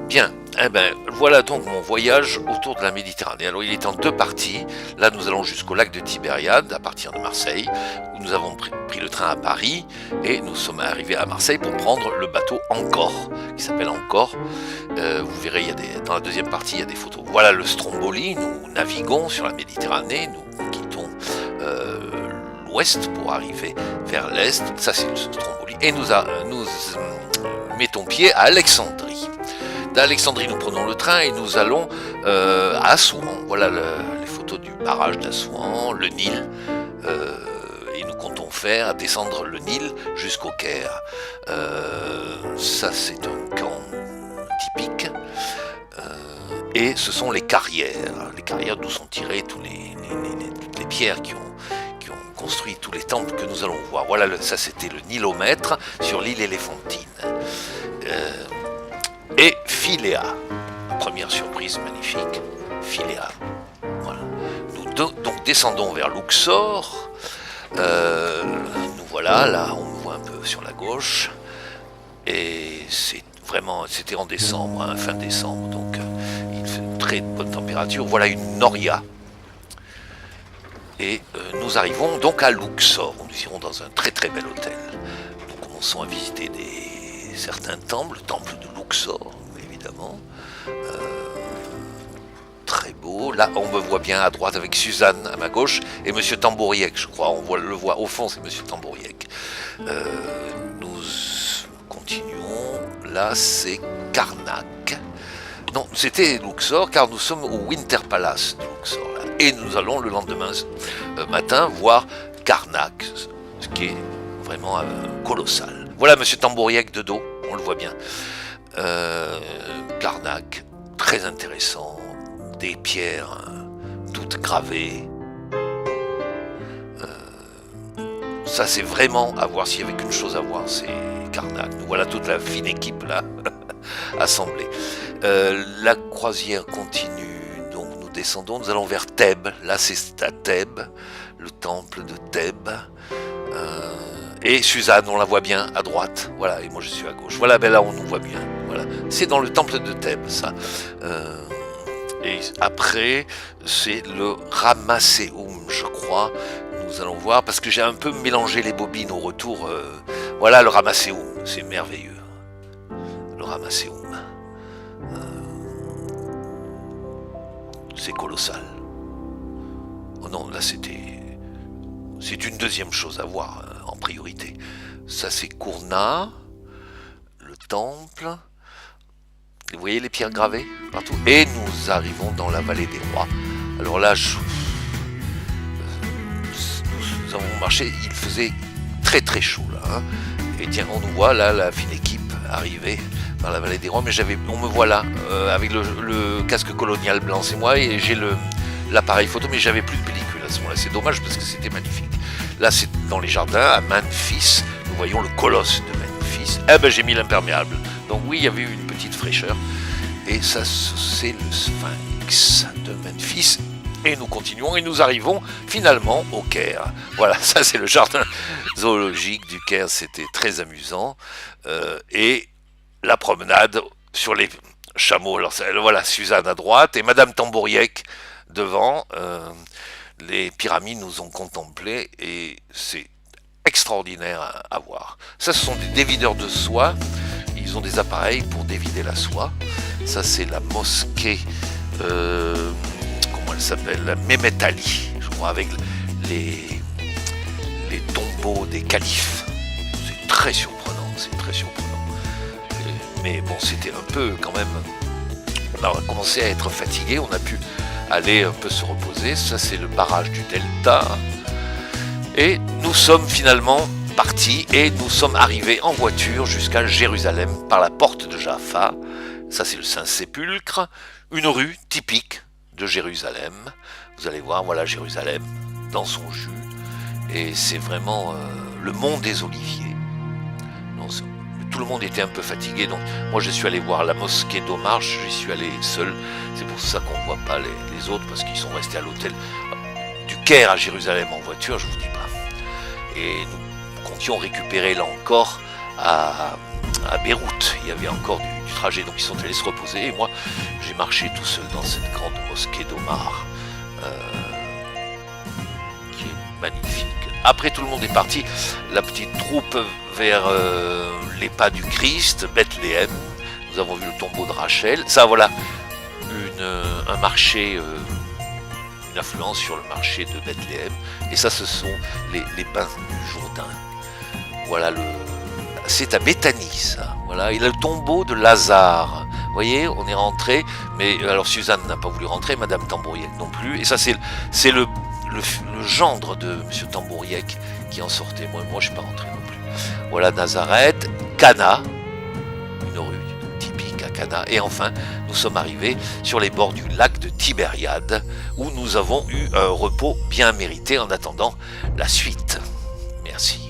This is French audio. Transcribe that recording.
Bien, eh ben, voilà donc mon voyage autour de la Méditerranée. Alors il est en deux parties. Là nous allons jusqu'au lac de Tibériade à partir de Marseille, où nous avons pris le train à Paris et nous sommes arrivés à Marseille pour prendre le bateau Encore, qui s'appelle Encore. Vous verrez, dans la deuxième partie, il y a des photos. Voilà le Stromboli, nous naviguons sur la Méditerranée, nous quittons l'ouest pour arriver vers l'est. Ça c'est le Stromboli. Et nous mettons pied à Alexandrie. D'Alexandrie, nous prenons le train et nous allons à Assouan. Voilà les photos du barrage d'Assouan, le Nil. Et nous comptons descendre le Nil jusqu'au Caire. Ça, c'est un camp typique. Et ce sont les carrières d'où sont tirées toutes les pierres qui ont construit tous les temples que nous allons voir. Voilà, ça c'était le Nilomètre sur l'île Éléphantine. Et Philéa, première surprise magnifique, Philéa. Voilà. Nous donc descendons vers Luxor. Nous voilà, là on me voit un peu sur la gauche. Et c'était en décembre, hein, fin décembre, donc il fait une très bonne température. Voilà une noria. Et nous arrivons donc à Luxor. Nous irons dans un très très bel hôtel. Nous commençons à visiter certains temples, le temple de Luxor, évidemment. Très beau. Là, on me voit bien à droite avec Suzanne à ma gauche et Monsieur Tambouriec, je crois. Le voit au fond, c'est Monsieur Tambouriec. Nous continuons. Là, c'est Karnak. Non, c'était Luxor, car nous sommes au Winter Palace de Luxor. Là. Et nous allons le lendemain matin voir Karnak, ce qui est vraiment colossal. Voilà Monsieur Tambouriec de dos, on le voit bien. Karnak, très intéressant, des pierres toutes gravées. Ça c'est vraiment à voir, s'il y avait qu'une chose à voir, c'est Karnak. Nous voilà toute la fine équipe là, assemblée. La croisière continue, donc nous descendons, nous allons vers Thèbes. Là c'est à Thèbes, le temple de Thèbes. Et Suzanne, on la voit bien à droite, voilà, et moi je suis à gauche. Voilà, ben là on nous voit bien, voilà. C'est dans le temple de Thèbes, ça. Et après, c'est le Ramesséum, je crois. Nous allons voir, parce que j'ai un peu mélangé les bobines au retour. Voilà le Ramesséum, c'est merveilleux. Le Ramesséum. C'est colossal. Oh non, là c'est une deuxième chose à voir en priorité. Ça c'est Kourna, le temple. Vous voyez les pierres gravées partout. Et nous arrivons dans la vallée des rois. Alors là, nous avons marché, il faisait très très chaud là. Hein. Et tiens, on nous voit là, la fine équipe arriver dans la vallée des rois. Mais on me voit là, avec le casque colonial blanc, c'est moi, et j'ai l'appareil photo, mais j'avais plus de pellicule à ce moment-là. C'est dommage parce que c'était magnifique. Là, c'est dans les jardins, à Memphis. Nous voyons le colosse de Memphis. Eh ben, j'ai mis l'imperméable. Donc oui, il y avait eu une petite fraîcheur. Et ça, c'est le Sphinx de Memphis. Et nous continuons et nous arrivons finalement au Caire. Voilà, ça c'est le jardin zoologique du Caire. C'était très amusant. Et la promenade sur les chameaux. Alors voilà, Suzanne à droite et Madame Tambouriec devant. Les pyramides nous ont contemplés et c'est extraordinaire à voir. Ça, ce sont des dévideurs de soie. Ils ont des appareils pour dévider la soie. Ça, c'est la mosquée, comment elle s'appelle, la Mehmet Ali, je crois, avec les tombeaux des califes. C'est très surprenant, c'est très surprenant. Mais bon, c'était un peu quand même... On a commencé à être fatigué, on a pu aller un peu se reposer. Ça, c'est le barrage du Delta. Et nous sommes finalement partis et nous sommes arrivés en voiture jusqu'à Jérusalem par la porte de Jaffa. Ça, c'est le Saint-Sépulcre, une rue typique de Jérusalem. Vous allez voir, voilà Jérusalem dans son jus. Et c'est vraiment le mont des Oliviers. Non, tout le monde était un peu fatigué, donc moi je suis allé voir la mosquée d'Omar, j'y suis allé seul. C'est pour ça qu'on ne voit pas les autres, parce qu'ils sont restés à l'hôtel du Caire à Jérusalem en voiture, je vous dis pas. Et nous comptions récupérer là encore à à Beyrouth. Il y avait encore du trajet, donc ils sont allés se reposer. Et moi, j'ai marché tout seul dans cette grande mosquée d'Omar, qui est magnifique. Après, tout le monde est parti. La petite troupe vers les pas du Christ, Bethléem. Nous avons vu le tombeau de Rachel. Ça, voilà, un marché, une influence sur le marché de Bethléem. Et ça, ce sont les bains du Jourdain. Voilà, c'est à Béthanie, ça. Voilà, et le tombeau de Lazare. Vous voyez, on est rentré, mais alors Suzanne n'a pas voulu rentrer, Madame Tambouriec non plus. Et ça, c'est le gendre de Monsieur Tambouriec qui en sortait. Moi, je ne suis pas rentré non plus. Voilà Nazareth, Cana, une rue typique à Cana. Et enfin, nous sommes arrivés sur les bords du lac de Tibériade, où nous avons eu un repos bien mérité en attendant la suite. Merci.